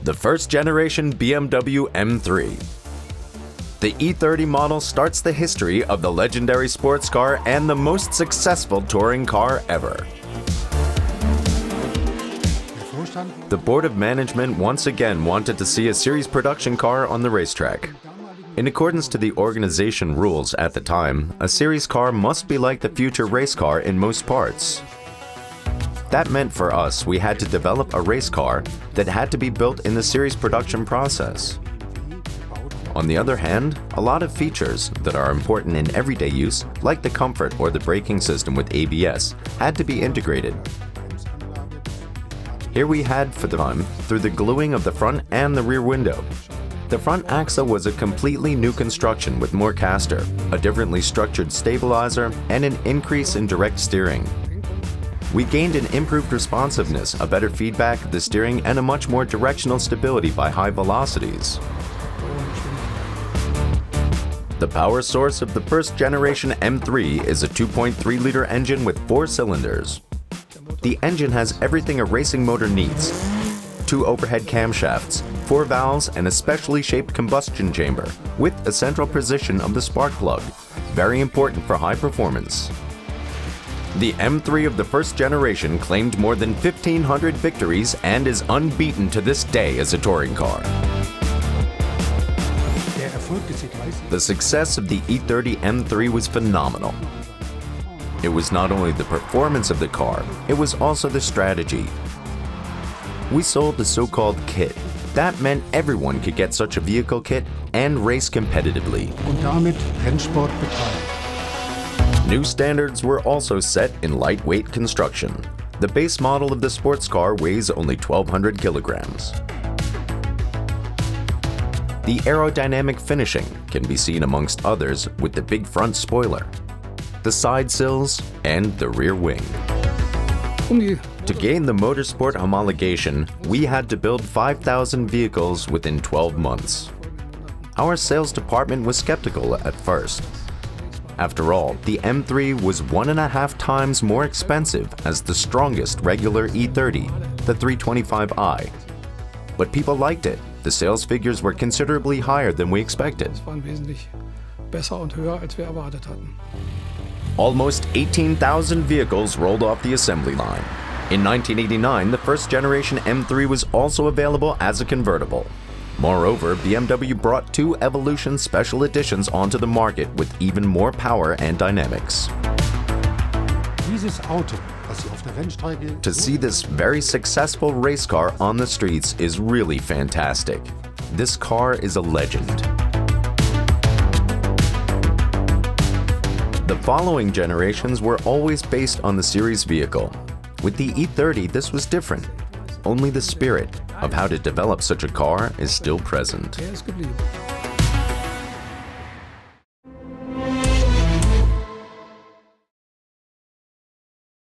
the first generation BMW M3. The E30 model starts the history of the legendary sports car and the most successful touring car ever. The board of management once again wanted to see a series production car on the racetrack. In accordance to the organization rules at the time, a series car must be like the future race car in most parts. That meant for us we had to develop a race car that had to be built in the series production process. On the other hand, a lot of features that are important in everyday use, like the comfort or the braking system with ABS, had to be integrated. Here we had, for the time, through the gluing of the front and the rear window. The front axle was a completely new construction with more caster, a differently structured stabilizer, and an increase in direct steering. We gained an improved responsiveness, a better feedback of the steering, and a much more directional stability by high velocities. The power source of the first generation M3 is a 2.3-liter engine with 4 cylinders. The engine has everything a racing motor needs: 2 overhead camshafts, 4 valves, and a specially shaped combustion chamber with a central position of the spark plug, very important for high performance. The M3 of the first generation claimed more than 1,500 victories and is unbeaten to this day as a touring car. The success of the E30 M3 was phenomenal. It was not only the performance of the car, it was also the strategy. We sold the so-called kit. That meant everyone could get such a vehicle kit and race competitively. New standards were also set in lightweight construction. The base model of the sports car weighs only 1,200 kilograms. The aerodynamic finishing can be seen amongst others with the big front spoiler, the side sills, and the rear wing. To gain the motorsport homologation, we had to build 5,000 vehicles within 12 months. Our sales department was skeptical at first. After all, the M3 was 1.5 times more expensive as the strongest regular E30, the 325i. But people liked it. The sales figures were considerably higher than we expected. Almost 18,000 vehicles rolled off the assembly line. In 1989, the first generation M3 was also available as a convertible. Moreover, BMW brought 2 Evolution Special Editions onto the market with even more power and dynamics. To see this very successful race car on the streets is really fantastic. This car is a legend. The following generations were always based on the series vehicle. With the E30, this was different. Only the spirit of how to develop such a car is still present.